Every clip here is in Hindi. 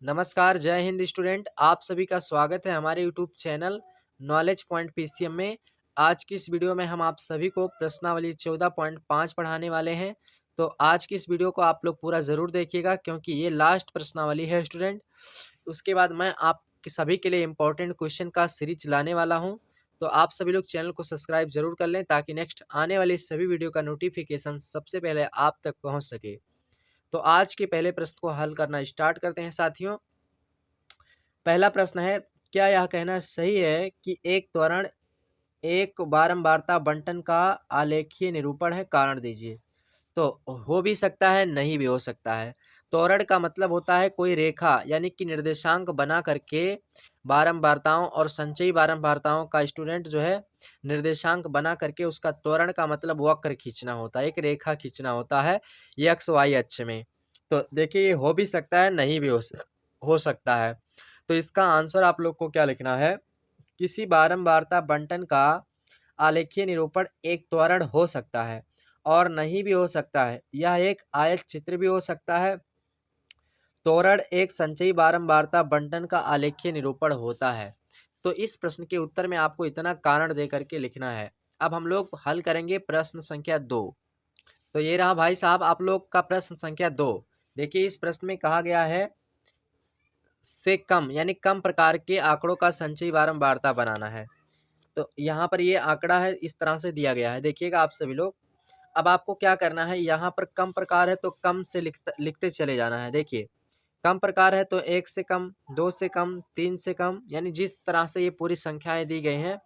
नमस्कार, जय हिंद स्टूडेंट। आप सभी का स्वागत है हमारे YouTube channel knowledge point PCM में। आज की इस वीडियो में हम आप सभी को प्रश्नावली 14.5 पढ़ाने वाले हैं। तो आज की इस वीडियो को आप लोग पूरा ज़रूर देखिएगा क्योंकि ये लास्ट प्रश्नावली है स्टूडेंट। उसके बाद मैं आप सभी के लिए इम्पोर्टेंट क्वेश्चन का सीरीज लाने वाला हूँ। तो आप सभी लोग चैनल को सब्सक्राइब जरूर कर लें ताकि नेक्स्ट आने वाली सभी वीडियो का नोटिफिकेशन सबसे पहले आप तक पहुँच सके। तो आज के पहले प्रश्न को हल करना स्टार्ट करते हैं साथियों। पहला प्रश्न है, क्या यह कहना सही है कि एक त्वरण एक बारंबारता बंटन का आलेखीय निरूपण है? कारण दीजिए। तो हो भी सकता है, नहीं भी हो सकता है। त्वरण का मतलब होता है कोई रेखा यानी कि निर्देशांक बना करके बारंबारताओं और संचयी बारंबारताओं का स्टूडेंट जो है निर्देशांक बना करके उसका त्वरण का मतलब वक्र खींचना होता है, एक रेखा खींचना होता है एक्स वाई अक्ष में। तो देखिए ये हो भी सकता है, नहीं भी हो सकता है। तो इसका आंसर आप लोग को क्या लिखना है, किसी बारंबारता बंटन का आलेखीय निरूपण एक त्वरण हो सकता है और नहीं भी हो सकता है। यह एक आयत चित्र भी हो सकता है। त्वरण एक संचयी बारंबारता बंटन का आलेखीय निरूपण होता है। तो इस प्रश्न के उत्तर में आपको इतना कारण दे करके लिखना है। अब हम लोग हल करेंगे प्रश्न संख्या 2। तो ये रहा भाई साहब आप लोग का प्रश्न संख्या 2। देखिए इस प्रश्न में कहा गया है से कम यानी कम प्रकार के आंकड़ों का संचयी बारंबारता बनाना है। तो यहाँ पर ये आंकड़ा है, इस तरह से दिया गया है, देखिएगा आप सभी लोग। अब आपको क्या करना है, यहाँ पर कम प्रकार है तो कम से लिखते चले जाना है। देखिए कम प्रकार है तो 1 से कम, 2 से कम, 3 से कम, यानी जिस तरह से ये पूरी संख्याएं दी गई हैं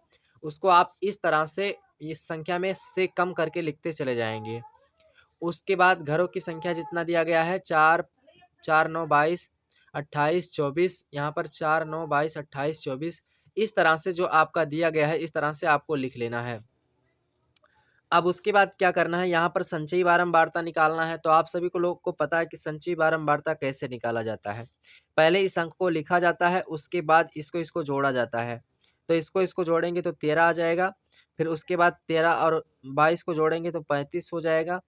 उसको आप इस तरह से इस संख्या में से कम करके लिखते चले जाएंगे। उसके बाद घरों की संख्या जितना दिया गया है 4, 4 9 22, 28 24, यहाँ पर 4 9 22 28 24, इस तरह से जो आपका दिया गया है इस तरह से आपको लिख लेना है। अब उसके बाद क्या करना है, यहाँ पर संचयी बारंबारता निकालना है। तो आप सभी को लोग को पता है कि संचयी बारंबारता कैसे निकाला जाता है। पहले इस अंक को लिखा जाता है, उसके बाद इसको जोड़ा जाता है। तो इसको जोड़ेंगे तो 13 आ जाएगा। फिर उसके बाद 13 और 22 को जोड़ेंगे तो 35 हो जाएगा।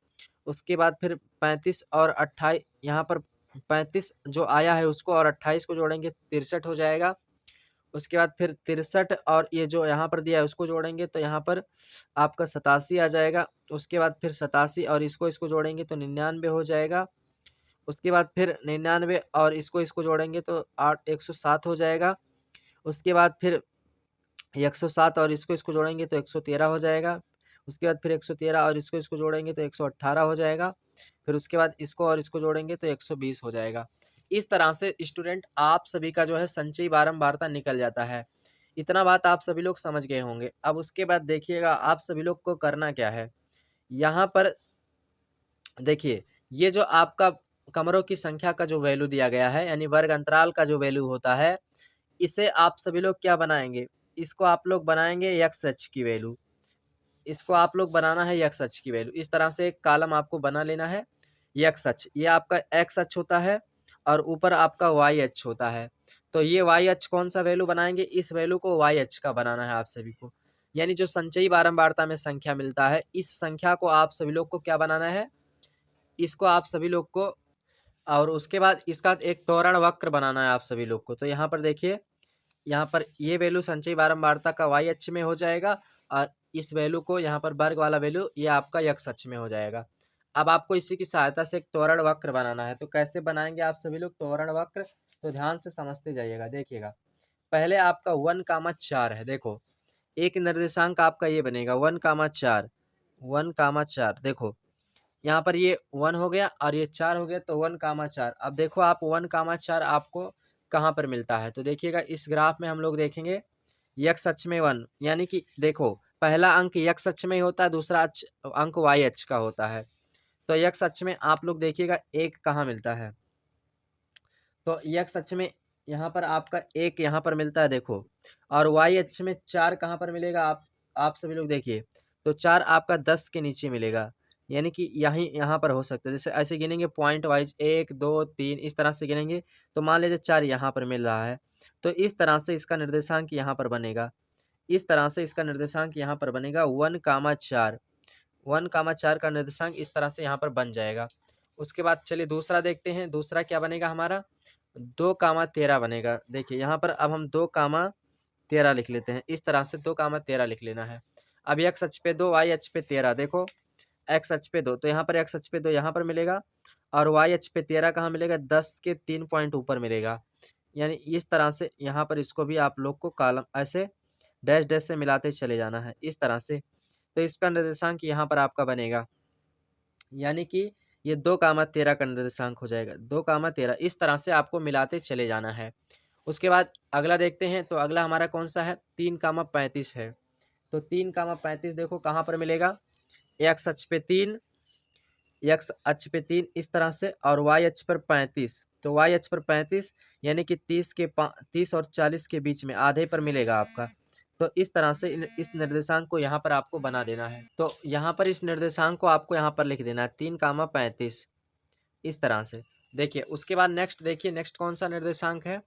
उसके बाद फिर 35 और 28, यहाँ पर 35 जो आया है उसको और 28 को जोड़ेंगे 63 हो जाएगा। उसके बाद फिर 63 और ये जो यहाँ पर दिया है उसको जोड़ेंगे तो यहाँ पर आपका 87 आ जाएगा। उसके बाद फिर 87 और इसको जोड़ेंगे तो 99 हो जाएगा। उसके बाद फिर 99 और इसको जोड़ेंगे तो 107 हो जाएगा। उसके बाद फिर 107 और इसको जोड़ेंगे तो 113 हो जाएगा। उसके बाद फिर 113 और इसको जोड़ेंगे तो 118 हो जाएगा। फिर उसके बाद इसको और इसको जोड़ेंगे तो 120 हो जाएगा। इस तरह से स्टूडेंट आप सभी का जो है संचयी बारंबारता निकल जाता है। इतना बात आप सभी लोग समझ गए होंगे। अब उसके बाद देखिएगा आप सभी लोग को करना क्या है, यहाँ पर देखिए ये जो आपका कमरों की संख्या का जो वैल्यू दिया गया है यानी वर्ग अंतराल का जो वैल्यू होता है, इसे आप सभी लोग क्या बनाएंगे, इसको आप लोग बनाएंगे एक्स अक्ष की वैल्यू। इसको आप लोग बनाना है एक्स अक्ष की वैल्यू। इस तरह से एक कॉलम आपको बना लेना है। एक्स अक्ष ये आपका एक्स अक्ष होता है और ऊपर आपका वाई अक्ष होता है। तो ये वाई अक्ष कौन सा वैल्यू बनाएंगे, इस वैल्यू को वाई अक्ष का बनाना है आप सभी को। यानी जो संचयी बारंबारता में संख्या मिलता है इस संख्या को आप सभी लोग को क्या बनाना है, इसको आप सभी लोग को, और उसके बाद इसका एक त्वरण वक्र बनाना है आप सभी लोग को। तो यहाँ पर देखिए, यहाँ पर ये वैल्यू संचयी बारंबारता का वाई अक्ष में हो जाएगा और इस वैल्यू को यहाँ पर वर्ग वाला वैल्यू ये आपका एक्स अक्ष में हो जाएगा। अब आपको इसी की सहायता से एक त्वरण वक्र बनाना है। तो कैसे बनाएंगे आप सभी लोग त्वरण वक्र, तो ध्यान से समझते जाइएगा। देखिएगा पहले आपका 1,4 है। देखो एक निर्देशांक आपका ये बनेगा 1,4, 1,4। देखो यहाँ पर ये 1 हो गया और ये 4 हो गया तो 1,4। अब देखो आप 1,4 आपको कहाँ पर मिलता है, तो देखिएगा इस ग्राफ में हम लोग देखेंगे एक्स अक्ष में 1, यानी कि देखो पहला अंक एक्स अक्ष में ही होता है, दूसरा अंक वाई अक्ष का होता है। तो एक्स अक्ष में आप लोग देखिएगा 1 कहाँ मिलता है, तो एक्स अक्ष में यहाँ पर आपका 1 यहाँ पर मिलता है देखो। और वाई अक्ष में 4 कहाँ पर मिलेगा, आप सभी लोग देखिए, तो 4 आपका 10 के नीचे मिलेगा। यानी कि यहाँ पर हो सकता है, जैसे ऐसे गिनेंगे पॉइंट वाइज 1 2 3 इस तरह से गिनेंगे तो मान लीजिए 4 यहाँ पर मिल रहा है। तो इस तरह से इसका निर्देशांक यहाँ पर बनेगा, इस तरह से इसका निर्देशांक यहाँ पर बनेगा 1,4। 1,4 का निर्देशांक इस तरह से यहाँ पर बन जाएगा। उसके बाद चलिए दूसरा देखते हैं, दूसरा क्या बनेगा हमारा 2, 13 बनेगा। देखिए यहाँ पर अब हम 2, 13 लिख लेते हैं। इस तरह से 2, 13 लिख लेना है। अब x अक्ष पे 2, y अक्ष पे 13। देखो x अक्ष पे 2 तो यहाँ पर x अक्ष पे 2 यहाँ पर मिलेगा, और y अक्ष पे 13 कहाँ मिलेगा, 10 के 3 पॉइंट ऊपर मिलेगा। यानी इस तरह से यहाँ पर इसको भी आप लोग को कॉलम ऐसे डैश डैश से मिलाते चले जाना है इस तरह से। तो इसका निर्देशांक यहाँ पर आपका बनेगा, यानी कि ये 2, 13 का निर्देशांक हो जाएगा। 2, 13 इस तरह से आपको मिलाते चले जाना है। उसके बाद अगला देखते हैं, तो अगला हमारा कौन सा है, 3, 35 है। तो 3, 35 देखो कहाँ पर मिलेगा, x अक्ष पे 3, x अक्ष पे 3 इस तरह से, और y अक्ष पर 35। तो y अक्ष पर 35 यानी कि 30 और 40 के बीच में आधे पर मिलेगा आपका। तो इस तरह से इस निर्देशांक को यहाँ पर आपको बना देना है। तो यहाँ पर इस निर्देशांक को आपको यहाँ पर लिख देना है 3, 35 इस तरह से। देखिए उसके बाद नेक्स्ट देखिए, नेक्स्ट कौन सा निर्देशांक है,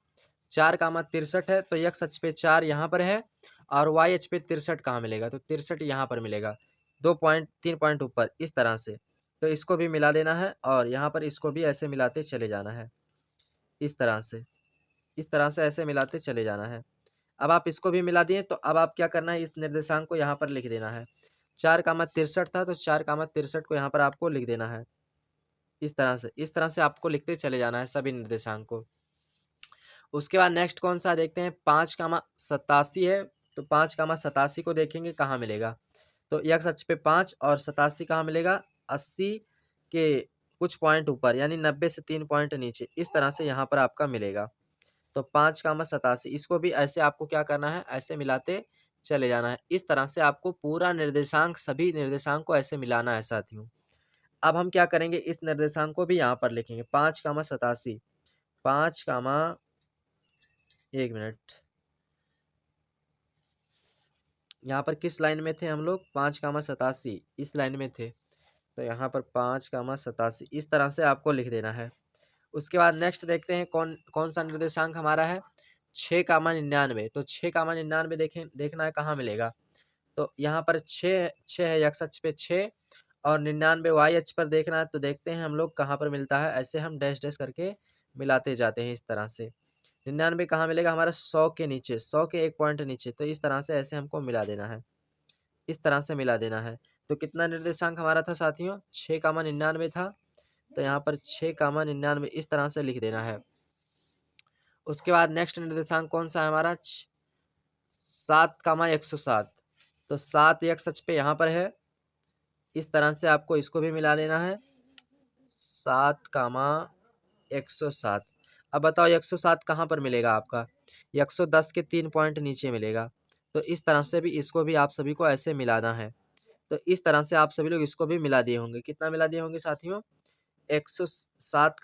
4, 63 है। तो x अक्ष पे 4 यहाँ पर है, और y अक्ष पे 63 कहाँ मिलेगा, तो 63 यहाँ पर मिलेगा, 3 पॉइंट ऊपर इस तरह से। तो इसको भी मिला देना है, और यहाँ पर इसको भी ऐसे मिलाते चले जाना है इस तरह से। इस तरह से ऐसे मिलाते चले जाना है। अब आप इसको भी मिला दिए, तो अब आप क्या करना है, इस निर्देशांक को यहाँ पर लिख देना है। 4, 63 था, तो 4, 63 को यहाँ पर आपको लिख देना है इस तरह से। इस तरह से आपको लिखते चले जाना है सभी निर्देशांक को। उसके बाद नेक्स्ट कौन सा देखते हैं, 5, 87 है। तो 5, 87 को देखेंगे कहाँ मिलेगा, तो x अक्ष पे 5 और 87 कहाँ मिलेगा, 80 के कुछ पॉइंट ऊपर, यानी 90 से 3 पॉइंट नीचे इस तरह से यहाँ पर आपका मिलेगा। तो 5, 87 इसको भी ऐसे आपको क्या करना है, ऐसे मिलाते चले जाना है। इस तरह से आपको पूरा निर्देशांक, सभी निर्देशांक को ऐसे मिलाना है साथियों। अब हम क्या करेंगे, इस निर्देशांक को भी यहाँ पर लिखेंगे 5, 87। 5, 1 मिनट, यहाँ पर किस लाइन में थे हम लोग, 5, 87 इस लाइन में थे। तो यहाँ पर 5, 87 इस तरह से आपको लिख देना है। उसके बाद नेक्स्ट देखते हैं कौन कौन सा निर्देशांक हमारा है, 6, 99। तो 6, 99 देखना है कहाँ मिलेगा, तो यहाँ पर 6 है, x अक्ष पे 6, और 99 y अक्ष पर देखना है। तो देखते हैं हम लोग कहाँ पर मिलता है, ऐसे हम डैश डैश करके मिलाते जाते हैं इस तरह से। 99 कहाँ मिलेगा, हमारा 100 के नीचे, 100 के 1 पॉइंट नीचे। तो इस तरह से ऐसे हमको मिला देना है, इस तरह से मिला देना है। तो कितना निर्देशांक हमारा था साथियों, 6, 99 था। तो यहाँ पर 6, 99 इस तरह से लिख देना है। उसके बाद नेक्स्ट निर्देशांक कौन सा है हमारा, 7, 107। तो 7 x अक्ष पे यहाँ पर है, इस तरह से आपको इसको भी मिला लेना है, 7, 107। अब बताओ 107 कहाँ पर मिलेगा आपका, 110 के 3 पॉइंट नीचे मिलेगा। तो इस तरह से भी इसको भी आप सभी को ऐसे मिलाना है। तो इस तरह से आप सभी लोग इसको भी मिला दिए होंगे। कितना मिला दिए होंगे साथियों, 107,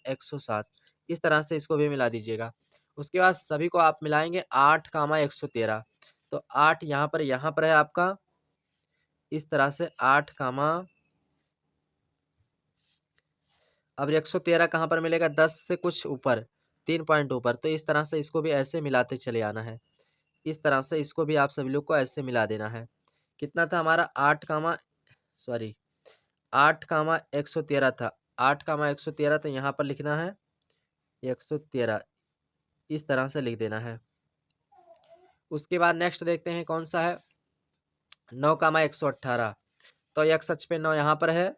107 इस तरह से इसको भी मिला दीजिएगा। उसके बाद सभी को आप मिलाएंगे 8, 113। तो 8 यहाँ पर है आपका, इस तरह से 8, अब 113 कहाँ पर मिलेगा, 10 से कुछ ऊपर, 3 पॉइंट ऊपर। तो इस तरह से इसको भी ऐसे मिलाते चले आना है। इस तरह से इसको भी आप सभी लोग को ऐसे मिला देना है। कितना था हमारा, 8, 113 था। 8, 113 तो यहाँ पर लिखना है 113 इस तरह से लिख देना है। उसके बाद नेक्स्ट देखते हैं कौन सा है, 9, 118। तो x अक्ष पे 9 यहाँ पर है,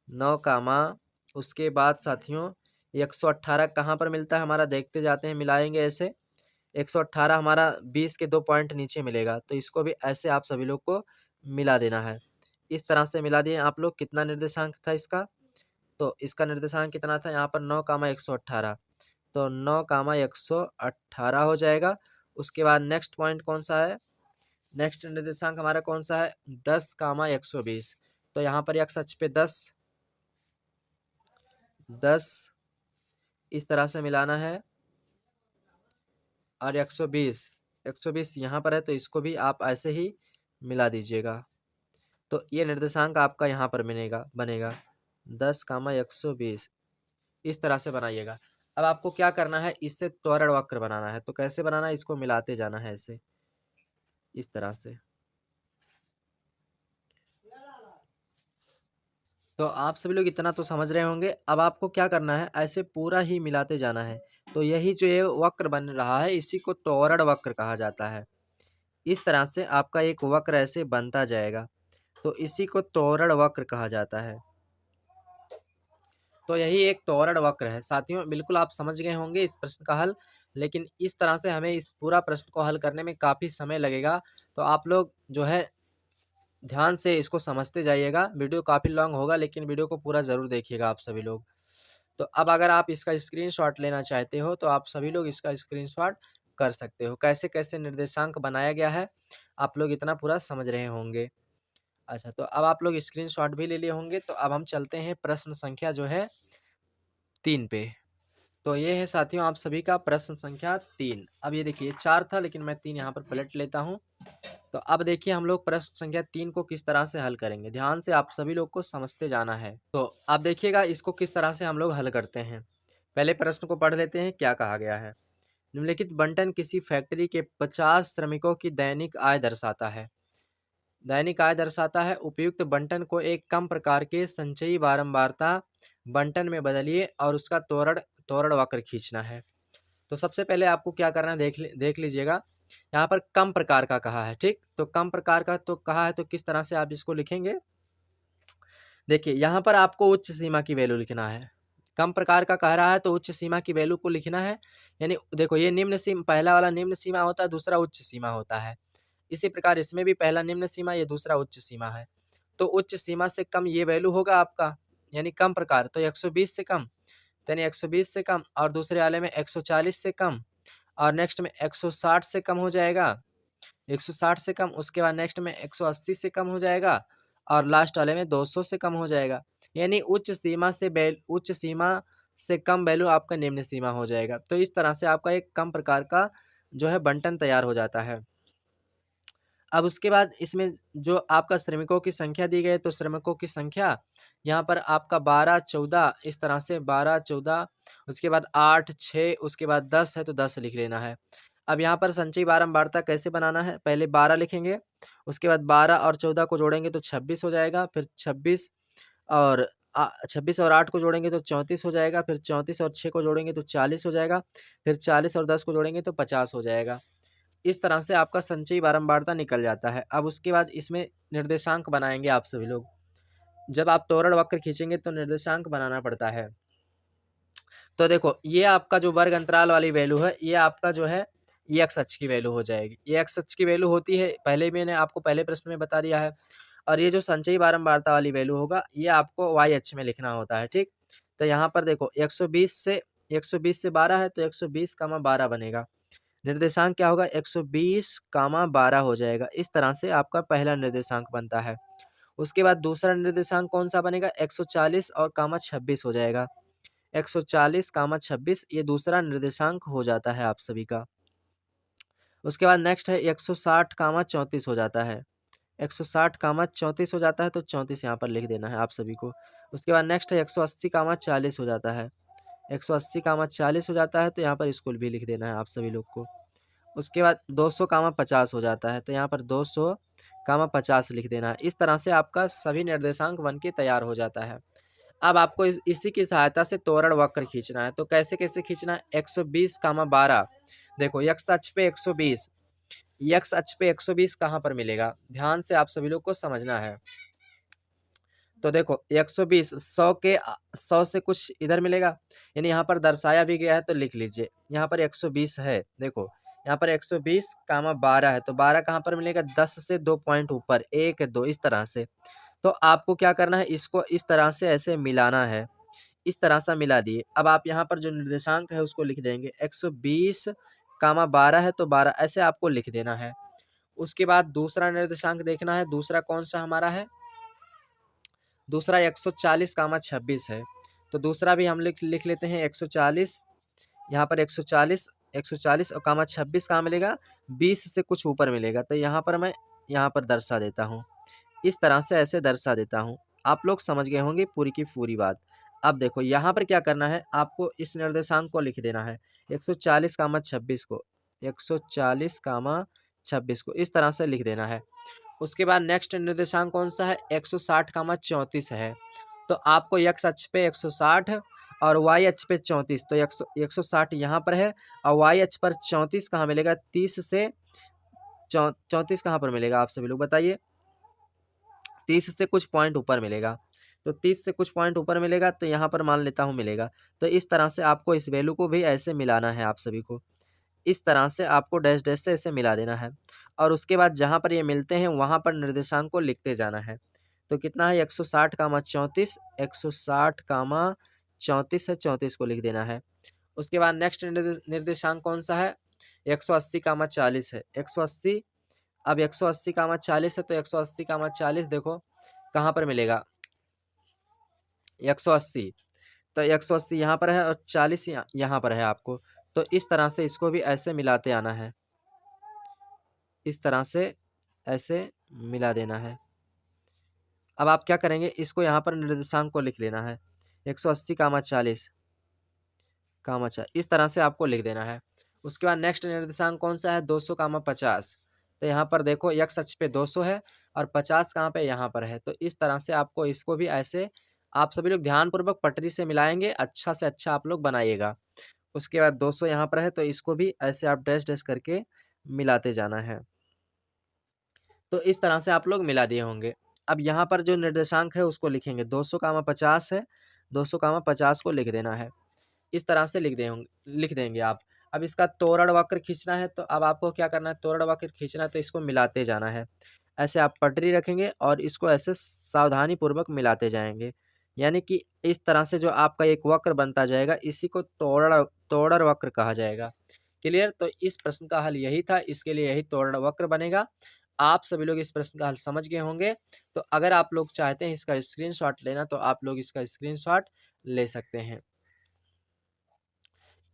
9, उसके बाद साथियों 118 कहाँ पर मिलता है हमारा, देखते जाते हैं, मिलाएंगे ऐसे। 118 हमारा 20 के 2 पॉइंट नीचे मिलेगा। तो इसको भी ऐसे आप सभी लोग को मिला देना है। इस तरह से मिला दिए आप लोग। कितना निर्देशांक था इसका, तो इसका निर्देशांक कितना था यहाँ पर, 9, 118। तो 9, 118 हो जाएगा। उसके बाद नेक्स्ट पॉइंट कौन सा है, नेक्स्ट निर्देशांक हमारा कौन सा है, 10, 120। तो यहाँ पर x अक्ष पे 10 इस तरह से मिलाना है, और 120 यहाँ पर है। तो इसको भी आप ऐसे ही मिला दीजिएगा। तो ये निर्देशांक आपका यहाँ पर बनेगा 10, 120 इस तरह से बनाइएगा। अब आपको क्या करना है, इससे त्वरण वक्र बनाना है। तो कैसे बनाना है, इसको मिलाते जाना है ऐसे, इस तरह से। तो आप सभी लोग इतना तो समझ रहे होंगे। अब आपको क्या करना है, ऐसे पूरा ही मिलाते जाना है। तो यही जो ये वक्र बन रहा है इसी को त्वरण वक्र कहा जाता है। इस तरह से आपका एक वक्र ऐसे बनता जाएगा, तो इसी को त्वरण वक्र कहा जाता है। तो यही एक त्वरण वक्र है। साथियों बिल्कुल आप समझ गए होंगे इस प्रश्न का हल, लेकिन इस तरह से हमें इस पूरा प्रश्न को हल करने में काफ़ी समय लगेगा। तो आप लोग जो है ध्यान से इसको समझते जाइएगा। वीडियो काफ़ी लॉन्ग होगा लेकिन वीडियो को पूरा ज़रूर देखिएगा आप सभी लोग। तो अब अगर आप इसका स्क्रीनशॉट लेना चाहते हो तो आप सभी लोग इसका स्क्रीनशॉट कर सकते हो। कैसे-कैसे निर्देशांक बनाया गया है, आप लोग इतना पूरा समझ रहे होंगे। अच्छा, तो अब आप लोग स्क्रीनशॉट भी ले लिए होंगे, तो अब हम चलते हैं प्रश्न संख्या जो है 3 पे। तो ये है साथियों आप सभी का प्रश्न संख्या 3। अब ये देखिए 4 था लेकिन मैं 3 यहाँ पर पलट लेता हूँ। तो अब देखिए हम लोग प्रश्न संख्या 3 को किस तरह से हल करेंगे। ध्यान से आप सभी लोग को समझते जाना है। तो आप देखिएगा इसको किस तरह से हम लोग हल करते हैं। पहले प्रश्न को पढ़ लेते हैं, क्या कहा गया है। निम्नलिखित बंटन किसी फैक्ट्री के 50 श्रमिकों की दैनिक आय दर्शाता है। दैनिक आय दर्शाता है। उपयुक्त बंटन को एक कम प्रकार के संचयी बारंबारता बंटन में बदलिए और उसका त्वरण वक्र खींचना है। तो सबसे पहले आपको क्या करना है, देख लीजिएगा। यहाँ पर कम प्रकार का कहा है, ठीक। तो कम प्रकार का तो कहा है, तो किस तरह से आप इसको लिखेंगे। देखिए यहाँ पर आपको उच्च सीमा की वैल्यू लिखना है। कम प्रकार का कह रहा है तो उच्च सीमा की वैल्यू को लिखना है। यानी देखो ये निम्न सीमा, पहला वाला निम्न सीमा होता है, दूसरा उच्च सीमा होता है। इसी प्रकार इसमें भी पहला निम्न सीमा, ये दूसरा उच्च सीमा है। तो उच्च सीमा से कम ये वैल्यू होगा आपका, यानी कम प्रकार। तो 120 से कम, यानी 120 से कम, और दूसरे वाले में 140 से कम, और नेक्स्ट में 160 से कम हो जाएगा। 160 से कम, उसके बाद नेक्स्ट में 180 से कम हो जाएगा, और लास्ट वाले में 200 से कम हो जाएगा। यानी उच्च सीमा से कम वैल्यू आपका निम्न सीमा हो जाएगा। तो इस तरह से आपका एक कम प्रकार का जो है बंटन तैयार हो जाता है। अब उसके बाद इसमें जो आपका श्रमिकों की संख्या दी गई है, तो श्रमिकों की संख्या यहाँ पर आपका 12, 14, इस तरह से 12, 14, उसके बाद 8, 6, उसके बाद 10 है तो 10 लिख लेना है। अब यहाँ पर संचयी बारंबारता कैसे बनाना है, पहले 12 लिखेंगे, उसके बाद 12 और 14 को जोड़ेंगे तो 26 हो जाएगा, फिर 26 और 26 और 8 को जोड़ेंगे तो 34 हो जाएगा, फिर 34 और 6 को जोड़ेंगे तो 40 हो जाएगा, फिर 40 और 10 को जोड़ेंगे तो 50 हो जाएगा। इस तरह से आपका संचयी बारंबारता निकल जाता है। अब उसके बाद इसमें निर्देशांक बनाएंगे आप सभी लोग। जब आप त्वरण वक्र खींचेंगे तो निर्देशांक बनाना पड़ता है। तो देखो ये आपका जो वर्ग अंतराल वाली वैल्यू है, ये आपका जो है ये एक्स अक्ष की वैल्यू हो जाएगी। ये एक्स अक्ष की वैल्यू होती है, पहले मैंने आपको पहले प्रश्न में बता दिया है। और ये जो संचयी बारंबारता वाली वैल्यू होगा ये आपको वाई अक्ष में लिखना होता है, ठीक। तो यहाँ पर देखो 120 से 12 है तो 120 कामा 12 बनेगा। निर्देशांक क्या होगा, 120 कामा 12 हो जाएगा। इस तरह से आपका पहला निर्देशांक बनता है। उसके बाद दूसरा निर्देशांक कौन सा बनेगा, 140 और कामा 26 हो जाएगा। 140 कामा 26 ये दूसरा निर्देशांक हो जाता है आप सभी का। उसके बाद नेक्स्ट है 160 कामा 34 हो जाता है। 160 कामा 34 हो जाता है तो 34 यहाँ पर लिख देना है आप सभी को। उसके बाद नेक्स्ट है 180 कामा 40 हो जाता है। 180 कामा 40 हो जाता है तो यहाँ पर स्कूल भी लिख देना है आप सभी लोग को। उसके बाद 200 कामा 50 हो जाता है तो यहाँ पर 200 कामा 50 लिख देना है। इस तरह से आपका सभी निर्देशांक बन के तैयार हो जाता है। अब आपको इसी की सहायता से त्वरण वक्र खींचना है। तो कैसे खींचना है, 120 कामा 12, देखो एक्स अक्ष पे 120, एक्स अक्ष पे 120 कहाँ पर मिलेगा, ध्यान से आप सभी लोग को समझना है। तो देखो 120 100 से कुछ इधर मिलेगा, यानी यहाँ पर दर्शाया भी गया है तो लिख लीजिए। यहाँ पर 120 है, देखो यहाँ पर 120 कामा 12 है तो 12 कहाँ पर मिलेगा, 10 से 2 पॉइंट ऊपर 1 2 इस तरह से। तो आपको क्या करना है, इसको इस तरह से ऐसे मिलाना है। इस तरह से मिला दिए। अब आप यहाँ पर जो निर्देशांक है उसको लिख देंगे, 120 कामा 12 है तो 12 ऐसे आपको लिख देना है। उसके बाद दूसरा निर्देशांक देखना है, दूसरा कौन सा हमारा है, दूसरा 140 कामा 26 है। तो दूसरा भी हम लिख लेते हैं 140, यहाँ पर 140 और कामा 26 कहाँ मिलेगा, 20 से कुछ ऊपर मिलेगा। तो यहाँ पर मैं यहाँ पर दर्शा देता हूँ, इस तरह से ऐसे दर्शा देता हूँ। आप लोग समझ गए होंगे पूरी की पूरी बात। अब देखो यहाँ पर क्या करना है, आपको इस निर्देशांक को लिख देना है 140 कामा 26 को, 140 कामा 26 को इस तरह से लिख देना है। उसके बाद नेक्स्ट निर्देशांक कौन सा है, 160 कामा 34 है। तो आपको x अक्ष पे 160 और y अक्ष पे 34, तो 160 यहाँ पर है और y अक्ष पर 34 कहाँ मिलेगा? 30 से 34 कहाँ पर मिलेगा? आप सभी लोग बताइए। 30 से कुछ पॉइंट ऊपर मिलेगा, तो 30 से कुछ पॉइंट ऊपर मिलेगा, तो यहाँ पर मान लेता हूँ मिलेगा। तो इस तरह से आपको इस वैल्यू को भी ऐसे मिलाना है आप सभी को। इस तरह से आपको डैश डैश से ऐसे मिला देना है और उसके बाद जहाँ पर ये मिलते हैं वहाँ पर निर्देशांक को लिखते जाना है। तो कितना है? 160 कामा 34, 160 कामा 34 है, 34 को लिख देना है। उसके बाद नेक्स्ट निर्देशांक कौन सा है? 180 कामा 40 है। 180, अब 180 कामा 40 है, तो 180 कामा 40 देखो कहाँ पर मिलेगा? 180, तो 180 यहाँ पर है और 40 यहाँ पर है आपको। तो इस तरह से इसको भी ऐसे मिलाते आना है, इस तरह से ऐसे मिला देना है। अब आप क्या करेंगे? इसको यहाँ पर निर्देशांक को लिख लेना है, 180 कामा 40 कामा 4, इस तरह से आपको लिख देना है। उसके बाद नेक्स्ट निर्देशांक कौन सा है? 200 कामा 50। तो यहाँ पर देखो x अक्ष पे 200 है और 50 कहाँ पे? यहाँ पर है। तो इस तरह से आपको इसको भी ऐसे आप सभी लोग ध्यानपूर्वक पटरी से मिलाएंगे, अच्छा से अच्छा आप लोग बनाइएगा। उसके बाद 200 यहाँ पर है, तो इसको भी ऐसे आप डैश डैश करके मिलाते जाना है। तो इस तरह से आप लोग मिला दिए होंगे। अब यहाँ पर जो निर्देशांक है उसको लिखेंगे, 200 कामा 50 है, 200 कामा 50 को लिख देना है। इस तरह से लिख देंगे आप। अब इसका तोरण वक्र खींचना है, तो अब आपको क्या करना है? तोरण वक्र खींचना है तो इसको मिलाते जाना है। ऐसे आप पटरी रखेंगे और इसको ऐसे सावधानी पूर्वक मिलाते जाएंगे, यानी कि इस तरह से जो आपका एक वक्र बनता जाएगा, इसी को तोड़र वक्र कहा जाएगा। क्लियर? तो इस प्रश्न का हल यही था, इसके लिए यही तोरण वक्र बनेगा। आप सभी लोग इस प्रश्न का हल समझ गए होंगे। तो अगर आप लोग चाहते हैं इसका स्क्रीनशॉट लेना, तो आप लोग इसका स्क्रीनशॉट ले सकते हैं।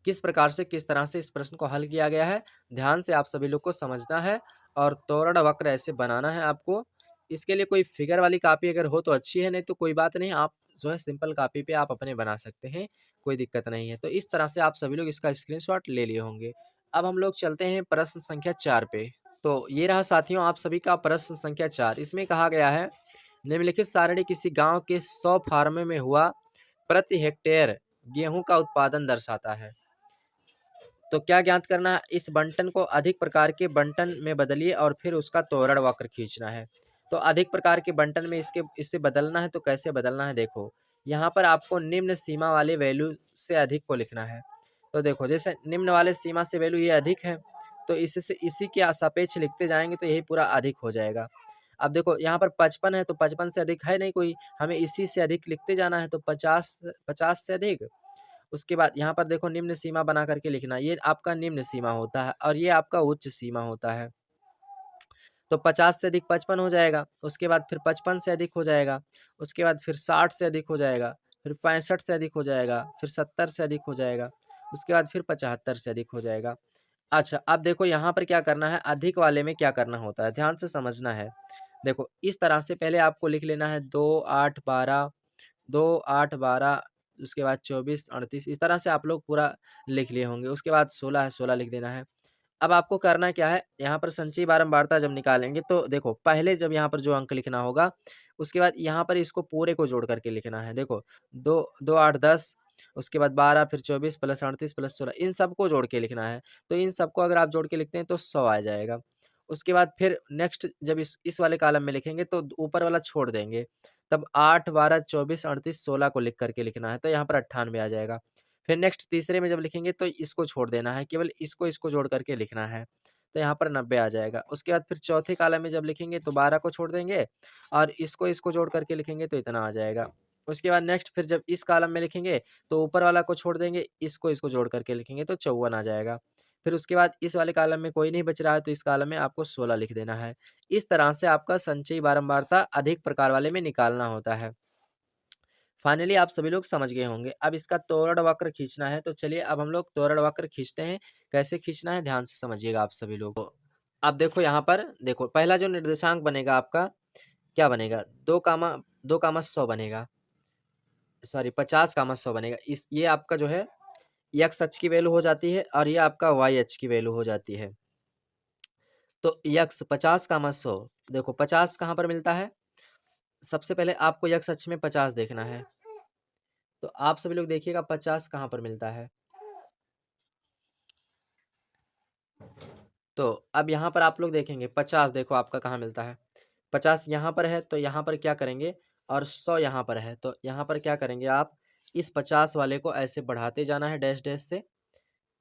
किस प्रकार से, किस तरह से इस प्रश्न को हल किया गया है, ध्यान से आप सभी लोग को समझना है और तोरण वक्र ऐसे बनाना है आपको। इसके लिए कोई फिगर वाली कॉपी अगर हो तो अच्छी है, नहीं तो कोई बात नहीं, आप जो है सिंपल कॉपी पे आप अपने बना सकते हैं, कोई दिक्कत नहीं है। तो इस तरह से आप सभी लोग इसका स्क्रीनशॉट ले लिए होंगे। अब हम लोग चलते हैं प्रश्न संख्या 4 पे। तो ये रहा साथियों आप सभी का प्रश्न संख्या 4। इसमें कहा गया है, निम्नलिखित सारणी किसी गांव के 100 फार्म में हुआ प्रति हेक्टेयर गेहूं का उत्पादन दर्शाता है। तो क्या ज्ञात करना है? इस बंटन को अधिक प्रकार के बंटन में बदलिए और फिर उसका तोरण वक्र खींचना है। तो अधिक प्रकार के बंटन में इससे बदलना है, तो कैसे बदलना है? देखो यहाँ पर आपको निम्न सीमा वाले वैल्यू से अधिक को लिखना है। तो देखो जैसे निम्न वाले सीमा से वैल्यू ये अधिक है, तो इससे इसी के सापेक्ष लिखते जाएंगे तो यही पूरा अधिक हो जाएगा। अब देखो यहाँ पर 55 है, तो 55 से अधिक है नहीं कोई, हमें इसी से अधिक लिखते जाना है। तो 50 से अधिक। उसके बाद यहाँ पर देखो निम्न सीमा बना करके लिखना, ये आपका निम्न सीमा होता है और ये आपका उच्च सीमा होता है। तो 50 से अधिक 55 हो जाएगा, उसके बाद फिर 55 से अधिक हो जाएगा, उसके बाद फिर 60 से अधिक हो जाएगा, फिर 65 से अधिक हो जाएगा, फिर 70 से अधिक हो जाएगा, उसके बाद फिर 75 से अधिक हो जाएगा। अच्छा अब देखो यहाँ पर क्या करना है, अधिक वाले में क्या करना होता है, ध्यान से समझना है। देखो इस तरह से पहले आपको लिख लेना है 2 8 12, 2 8 12, उसके बाद 24 38, इस तरह से आप लोग पूरा लिख लिए होंगे। उसके बाद 16 है, 16 लिख देना है। अब आपको करना क्या है, यहाँ पर संचयी बारंबारता जब निकालेंगे तो देखो पहले जब यहाँ पर जो अंक लिखना होगा, उसके बाद यहाँ पर इसको पूरे को जोड़ करके लिखना है। देखो 2 2 8 10, उसके बाद 12, फिर 24 प्लस 38 प्लस 16, इन सबको जोड़ के लिखना है। तो इन सबको अगर आप जोड़ के लिखते हैं तो 100 आ जाएगा। उसके बाद फिर नेक्स्ट जब इस वाले कॉलम में लिखेंगे तो ऊपर वाला छोड़ देंगे, तब 8 12 24 38 16 को लिख करके लिखना है, तो यहाँ पर 98 आ जाएगा। फिर नेक्स्ट तीसरे में जब लिखेंगे तो इसको छोड़ देना है, केवल इसको जोड़ करके लिखना है, तो यहाँ पर 90 आ जाएगा। उसके बाद फिर चौथे कॉलम में जब लिखेंगे तो 12 को छोड़ देंगे और इसको जोड़ करके लिखेंगे तो इतना आ जाएगा। उसके बाद नेक्स्ट फिर जब इस कॉलम में लिखेंगे तो ऊपर वाला को छोड़ देंगे, इसको जोड़ करके लिखेंगे तो 54 आ जाएगा। फिर उसके बाद इस वाले कॉलम में कोई नहीं बच रहा है, तो इस कॉलम में आपको 16 लिख देना है। इस तरह से आपका संचयी बारंबारता अधिक प्रकार वाले में निकालना होता है। फाइनली आप सभी लोग समझ गए होंगे। अब इसका तोरण वक्र खींचना है, तो चलिए अब हम लोग तोरण वक्र खींचते हैं। कैसे खींचना है ध्यान से समझिएगा आप सभी लोग। अब देखो यहाँ पर देखो पहला जो निर्देशांक बनेगा आपका क्या बनेगा, 2 कामा 100 बनेगा, सॉरी 50 कामा 100 बनेगा। ये आपका जो है x अक्ष की वैल्यू हो जाती है और ये आपका y अक्ष की वैल्यू हो जाती है। तो x 50 कामा 100, देखो 50 कहाँ पर मिलता है, सबसे पहले आपको x अक्ष में 50 देखना है। तो आप सभी लोग देखिएगा 50 कहाँ पर मिलता है। तो अब यहाँ पर आप लोग देखेंगे 50 देखो आपका कहाँ मिलता है। 50 यहाँ पर है तो यहाँ पर क्या करेंगे, और 100 यहाँ पर है तो यहाँ पर क्या करेंगे, आप इस 50 वाले को ऐसे बढ़ाते जाना है डैश डैश से।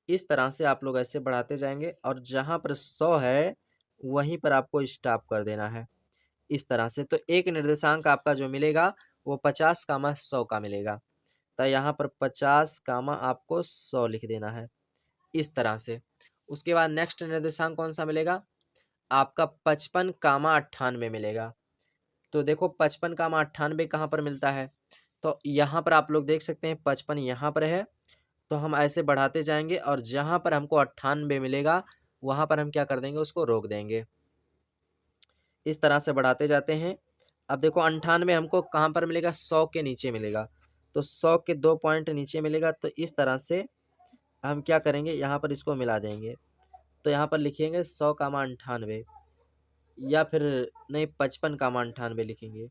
इस तरह से आप लोग ऐसे बढ़ाते जाएंगे और जहाँ पर 100 है वहीं पर आपको स्टॉप कर देना है इस तरह से। तो एक निर्देशांक आपका जो मिलेगा वो 50 कामा 100 का मिलेगा। तो यहाँ पर 50 कामा आपको 100 लिख देना है इस तरह से। उसके बाद नेक्स्ट निर्देशांक कौन सा मिलेगा, आपका 55 कामा 98 मिलेगा। तो देखो 55 कामा 98 कहाँ पर मिलता है, तो यहाँ पर आप लोग देख सकते हैं 55 यहाँ पर है। तो हम ऐसे बढ़ाते जाएंगे और जहाँ पर हमको 98 मिलेगा वहाँ पर हम क्या कर देंगे, उसको रोक देंगे। इस तरह से बढ़ाते जाते हैं। अब देखो 98 हमको कहाँ पर मिलेगा, 100 के नीचे मिलेगा। तो 100 के 2 पॉइंट नीचे मिलेगा। तो इस तरह से हम क्या करेंगे, यहाँ पर इसको मिला देंगे। तो यहाँ पर लिखेंगे 100 कामा 98, या फिर नहीं 55 कामा 98 लिखेंगे।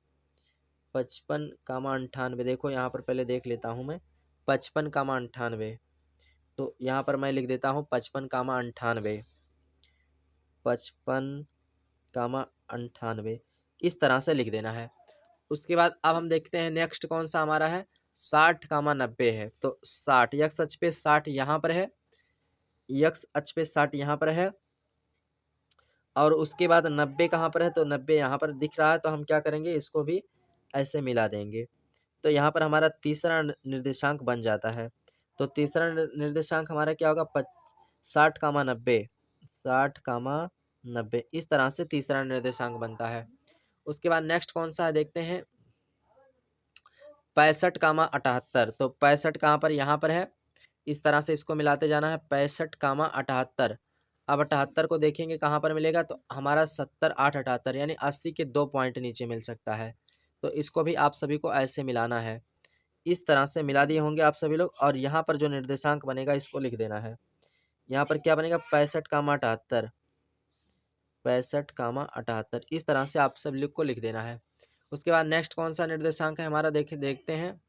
55 कामा 98 देखो यहाँ पर पहले देख लेता हूँ मैं। 55 कामा 98, तो यहाँ पर मैं लिख देता हूँ 55 कामा 98, 55 कामा 98 इस तरह से लिख देना है। उसके बाद अब हम देखते हैं नेक्स्ट कौन सा हमारा है, 60 कामा 90 है। तो 60 यक्स अक्ष पे 60 यहाँ पर है, यक्स अक्ष पे 60 यहाँ पर है, और उसके बाद 90 कहाँ पर है, तो 90 यहाँ पर दिख रहा है। तो हम क्या करेंगे, इसको भी ऐसे मिला देंगे। तो यहाँ पर हमारा तीसरा निर्देशांक बन जाता है। तो तीसरा निर्देशांक हमारा क्या होगा, 60 कामा 90, 60 कामा 90 इस तरह से तीसरा निर्देशांक बनता है। उसके बाद नेक्स्ट कौन सा है देखते हैं, 65 कामा 78। तो 65 कहाँ पर, यहाँ पर है। इस तरह से इसको मिलाते जाना है, 65 कामा 78। अब 78 को देखेंगे कहाँ पर मिलेगा, तो हमारा 70 8 78 यानी 80 के 2 पॉइंट नीचे मिल सकता है। तो इसको भी आप सभी को ऐसे मिलाना है। इस तरह से मिला दिए होंगे आप सभी लोग, और यहाँ पर जो निर्देशांक बनेगा इसको लिख देना है। यहाँ पर क्या बनेगा, 65 कामा 78, 65 कामा 78 इस तरह से आप सभी लोग को लिख देना है। उसके बाद नेक्स्ट कौन सा निर्देशांक है हमारा, देखते हैं।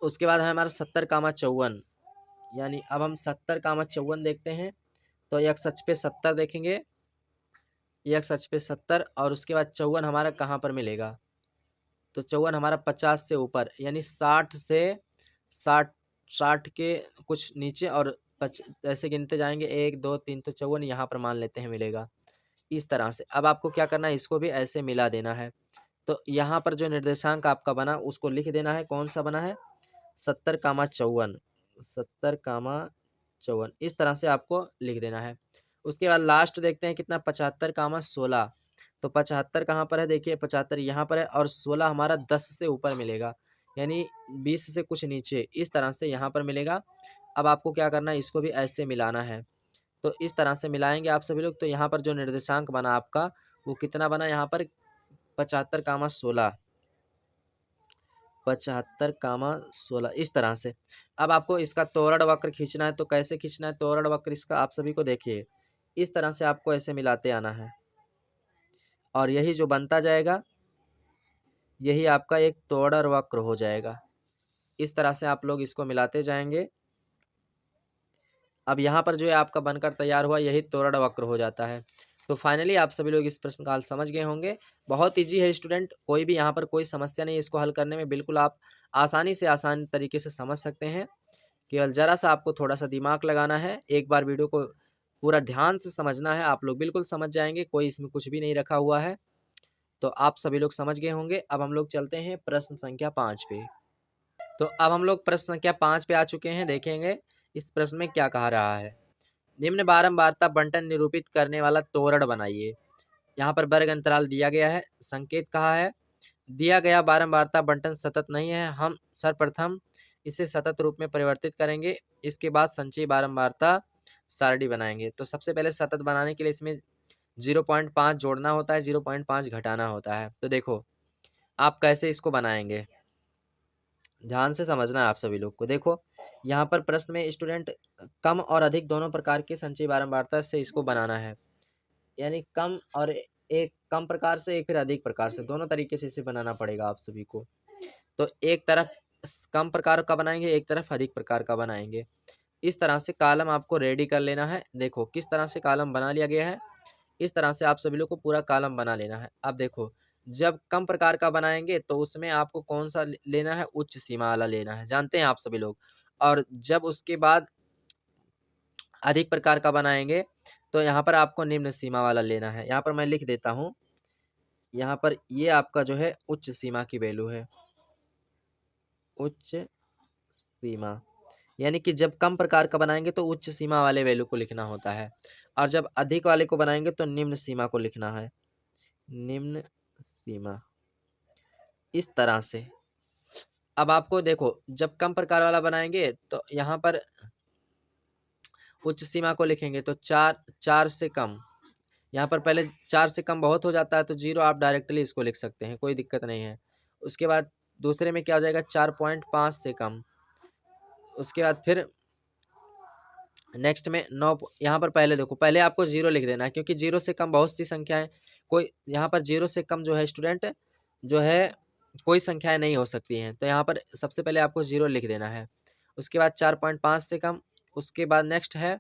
उसके बाद है हमारा 70 कामा 54, यानी अब हम 70 कामा 54 देखते हैं। तो x अक्ष पे 70 देखेंगे, x अक्ष पे 70, और उसके बाद 54 हमारा कहाँ पर मिलेगा, तो 54 हमारा 50 से ऊपर, यानी 60 से 60 के कुछ नीचे, और ऐसे गिनते जाएंगे 1 2 3, तो 54 यहाँ पर मान लेते हैं मिलेगा इस तरह से। अब आपको क्या करना है, इसको भी ऐसे मिला देना है। तो यहाँ पर जो निर्देशांक आपका बना उसको लिख देना है, कौन सा बना है, 70 कामा 54, 70 कामा 54 इस तरह से आपको लिख देना है। उसके बाद लास्ट देखते हैं कितना, 75 कामा 16। तो 75 कहाँ पर है, देखिए 75 यहाँ पर है, और 16 हमारा 10 से ऊपर मिलेगा, यानी 20 से कुछ नीचे इस तरह से यहाँ पर मिलेगा। अब आपको क्या करना है, इसको भी ऐसे मिलाना है। तो इस तरह से मिलाएंगे आप सभी लोग। तो यहाँ पर जो निर्देशांक बना आपका वो कितना बना, यहाँ पर 75 कामा 16, 75 कामा 16 इस तरह से। अब आपको इसका तोरण वक्र खींचना है, तो कैसे खींचना है तोरण वक्र इसका, आप सभी को देखिए इस तरह से आपको ऐसे मिलाते आना है, और यही जो बनता जाएगा यही आपका एक तोरण वक्र हो जाएगा। इस तरह से आप लोग इसको मिलाते जाएंगे। अब यहाँ पर जो है आपका बनकर तैयार हुआ यही तोरण वक्र हो जाता है। तो फाइनली आप सभी लोग इस प्रश्न का हल समझ गए होंगे। बहुत ईजी है स्टूडेंट, कोई भी यहाँ पर कोई समस्या नहीं है इसको हल करने में, बिल्कुल आप आसानी से आसान तरीके से समझ सकते हैं। केवल ज़रा सा आपको थोड़ा सा दिमाग लगाना है, एक बार वीडियो को पूरा ध्यान से समझना है, आप लोग बिल्कुल समझ जाएंगे, कोई इसमें कुछ भी नहीं रखा हुआ है। तो आप सभी लोग समझ गए होंगे। अब हम लोग चलते हैं प्रश्न संख्या 5 पे। तो अब हम लोग प्रश्न संख्या 5 पे आ चुके हैं। देखेंगे इस प्रश्न में क्या कहा रहा है। निम्न बारंबारता बंटन निरूपित करने वाला तोरण बनाइए। यहाँ पर वर्ग अंतराल दिया गया है, संकेत कहा है। दिया गया बारंबारता बंटन सतत नहीं है, हम सर्वप्रथम इसे सतत रूप में परिवर्तित करेंगे, इसके बाद संचयी बारंबारता सारणी बनाएंगे। तो सबसे पहले सतत बनाने के लिए इसमें 0.5 जोड़ना होता है, 0.5 घटाना होता है। तो देखो आप कैसे इसको बनाएंगे, ध्यान से समझना है आप सभी लोग को। देखो यहाँ पर प्रश्न में स्टूडेंट कम और अधिक दोनों प्रकार के संचयी बारंबारता से इसको बनाना है, यानी कम और एक कम प्रकार से, एक फिर अधिक प्रकार से, दोनों तरीके से इसे बनाना पड़ेगा आप सभी को। तो एक तरफ कम प्रकार का बनाएंगे, एक तरफ अधिक प्रकार का बनाएंगे। इस तरह से कॉलम आपको रेडी कर लेना है। देखो किस तरह से कॉलम बना लिया गया है। इस तरह से आप सभी लोग को पूरा कॉलम बना लेना है। अब देखो जब कम प्रकार का बनाएंगे तो उसमें आपको कौन सा लेना है, उच्च सीमा वाला लेना है, जानते हैं आप सभी लोग। और जब उसके बाद अधिक प्रकार का बनाएंगे तो यहाँ पर आपको निम्न सीमा वाला लेना है। यहाँ पर मैं लिख देता हूँ, यहाँ पर ये आपका जो है उच्च सीमा की वैल्यू है, उच्च सीमा। यानी कि जब कम प्रकार का बनाएंगे तो उच्च सीमा वाले वैल्यू को लिखना होता है, और जब अधिक वाले को बनाएंगे तो निम्न सीमा को लिखना है, निम्न सीमा। इस तरह से अब आपको देखो जब कम प्रकार वाला बनाएंगे तो यहाँ पर उच्च सीमा को लिखेंगे तो 4 से कम। यहाँ पर पहले 4 से कम बहुत हो जाता है तो 0 आप डायरेक्टली इसको लिख सकते हैं, कोई दिक्कत नहीं है। उसके बाद दूसरे में क्या हो जाएगा, 4.5 से कम। उसके बाद फिर नेक्स्ट में 9। यहाँ पर पहले देखो, पहले आपको 0 लिख देना है क्योंकि 0 से कम बहुत सी संख्याएं, कोई यहाँ पर 0 से कम जो है स्टूडेंट जो है कोई संख्याएं नहीं हो सकती हैं। तो यहाँ पर सबसे पहले आपको 0 लिख देना है। उसके बाद 4.5 से कम। उसके बाद नेक्स्ट है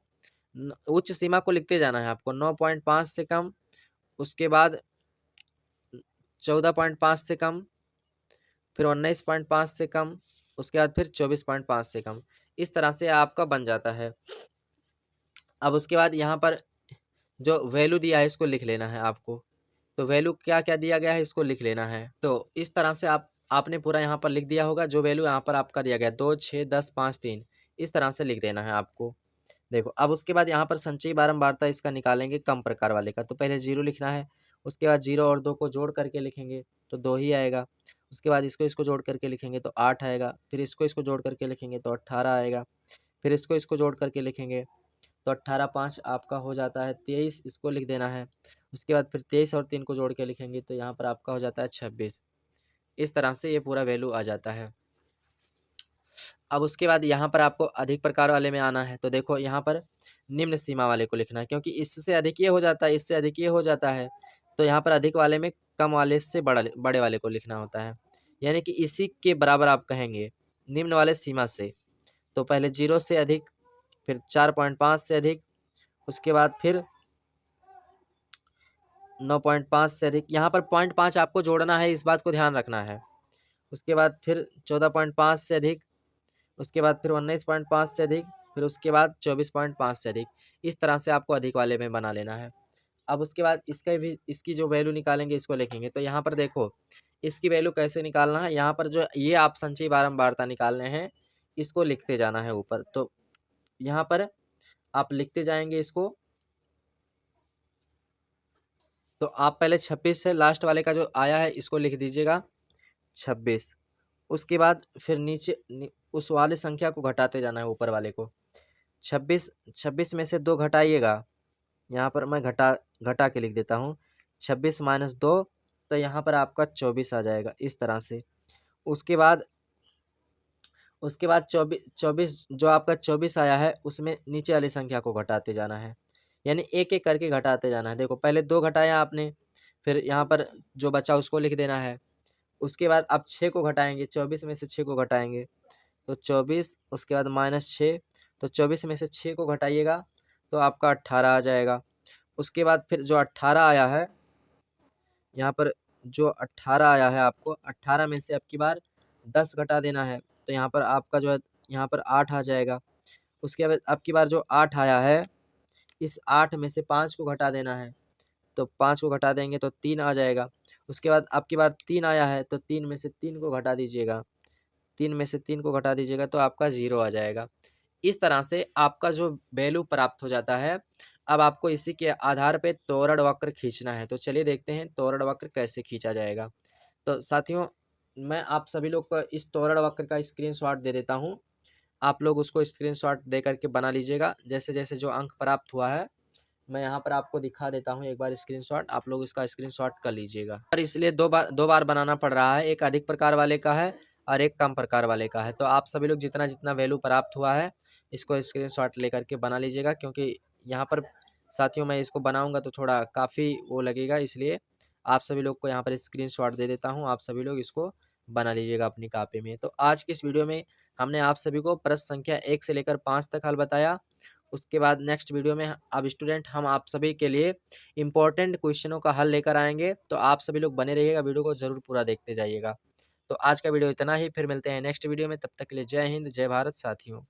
उच्च सीमा को लिखते जाना है आपको, 9.5 से कम। उसके बाद 14.5 से कम, फिर 19.5 से कम, उसके बाद फिर 24.5 से कम। इस तरह से आपका बन जाता है। अब उसके बाद यहाँ पर जो वैल्यू दिया है इसको लिख लेना है आपको। तो वैल्यू क्या क्या दिया गया है इसको लिख लेना है। तो इस तरह से आपने पूरा यहाँ पर लिख दिया होगा, जो वैल्यू यहाँ पर आपका दिया गया 2, 6, 10, 5, 3, इस तरह से लिख देना है आपको। देखो अब उसके बाद यहाँ पर संचयी बारंबारता इसका निकालेंगे कम प्रकार वाले का। तो पहले 0 लिखना है, उसके बाद 0 और 2 को जोड़ करके लिखेंगे तो 2 ही आएगा। उसके बाद इसको जोड़ करके लिखेंगे तो 8 आएगा। फिर इसको जोड़ करके लिखेंगे तो 18 आएगा। फिर इसको जोड़ करके लिखेंगे तो 18 5 आपका हो जाता है 23, इसको लिख देना है। उसके बाद फिर 23 और 3 को जोड़ के लिखेंगे तो यहाँ पर आपका हो जाता है 26। इस तरह से ये पूरा वैल्यू आ जाता है। अब उसके बाद यहाँ पर आपको अधिक प्रकार वाले में आना है। तो देखो यहाँ पर निम्न सीमा वाले को लिखना है क्योंकि इससे अधिक ये हो जाता है, इससे अधिक ये हो जाता है। तो यहाँ पर अधिक वाले में कम वाले से बड़े वाले को लिखना होता है, यानी कि इसी के बराबर आप कहेंगे निम्न वाले सीमा से। तो पहले 0 से अधिक, फिर 4.5 से अधिक, उसके बाद फिर 9.5 से अधिक। यहाँ पर 0.5 आपको जोड़ना है, इस बात को ध्यान रखना है। उसके बाद फिर 14.5 से अधिक, उसके बाद फिर 19.5 से अधिक, फिर उसके बाद 24.5 से अधिक। इस तरह से आपको अधिक वाले में बना लेना है। अब उसके बाद इसकी जो वैल्यू निकालेंगे इसको लिखेंगे। तो यहाँ पर देखो इसकी वैल्यू कैसे निकालना है, यहाँ पर जो ये आप संचयी बारंबारता निकालने हैं इसको लिखते जाना है ऊपर। तो यहाँ पर आप लिखते जाएंगे इसको। तो आप पहले 26 से लास्ट वाले का जो आया है इसको लिख दीजिएगा 26। उसके बाद फिर नीचे उस वाले संख्या को घटाते जाना है ऊपर वाले को। 26 में से 2 घटाइएगा, यहाँ पर मैं घटा के लिख देता हूँ 26 - 2, तो यहाँ पर आपका 24 आ जाएगा इस तरह से। उसके बाद 24 जो आपका 24 आया है उसमें नीचे वाली संख्या को घटाते जाना है, यानी एक एक करके घटाते जाना है। देखो पहले 2 घटाया आपने, फिर यहाँ पर जो बचा उसको लिख देना है। उसके बाद आप 6 को घटाएंगे, 24 में से 6 को घटाएंगे तो 24, उसके बाद -6, तो 24 में से 6 को घटाइएगा तो आपका 18 आ जाएगा। उसके बाद फिर जो 18 आया है, यहाँ पर जो 18 आया है आपको 18 में से अब की बार 10 घटा देना है। तो यहाँ पर आपका जो है यहाँ पर 8 आ जाएगा। उसके बाद अब की बार जो 8 आया है इस 8 में से 5 को घटा देना है। तो 5 को घटा देंगे तो 3 आ जाएगा। उसके बाद अब की बार 3 आया है तो 3 में से 3 को घटा दीजिएगा, 3 में से 3 को घटा दीजिएगा तो आपका 0 आ जाएगा। इस तरह से आपका जो वैल्यू प्राप्त हो जाता है। अब आपको इसी के आधार पे त्वरण वक्र खींचना है। तो चलिए देखते हैं त्वरण वक्र कैसे खींचा जाएगा। तो साथियों मैं आप सभी लोग को इस त्वरण वक्र का स्क्रीनशॉट दे देता हूँ, आप लोग उसको स्क्रीनशॉट दे करके बना लीजिएगा। जैसे जैसे जो अंक प्राप्त हुआ है मैं यहाँ पर आपको दिखा देता हूँ एक बार स्क्रीनशॉट, आप लोग इसका स्क्रीनशॉट कर लीजिएगा। और इसलिए दो बार बनाना पड़ रहा है, एक अधिक प्रकार वाले का है और एक कम प्रकार वाले का है। तो आप सभी लोग जितना जितना वैल्यू प्राप्त हुआ है इसको स्क्रीनशॉट लेकर के बना लीजिएगा, क्योंकि यहाँ पर साथियों मैं इसको बनाऊँगा तो थोड़ा काफ़ी वो लगेगा, इसलिए आप सभी लोग को यहाँ पर स्क्रीनशॉट दे देता हूँ। आप सभी लोग इसको बना लीजिएगा अपनी कॉपी में। तो आज की इस वीडियो में हमने आप सभी को प्रश्न संख्या 1 से लेकर 5 तक हल बताया। उसके बाद नेक्स्ट वीडियो में अब स्टूडेंट हम आप सभी के लिए इम्पोर्टेंट क्वेश्चनों का हल लेकर आएँगे। तो आप सभी लोग बने रहिएगा, वीडियो को ज़रूर पूरा देखते जाइएगा। तो आज का वीडियो इतना ही, फिर मिलते हैं नेक्स्ट वीडियो में। तब तक के लिए जय हिंद, जय भारत साथियों।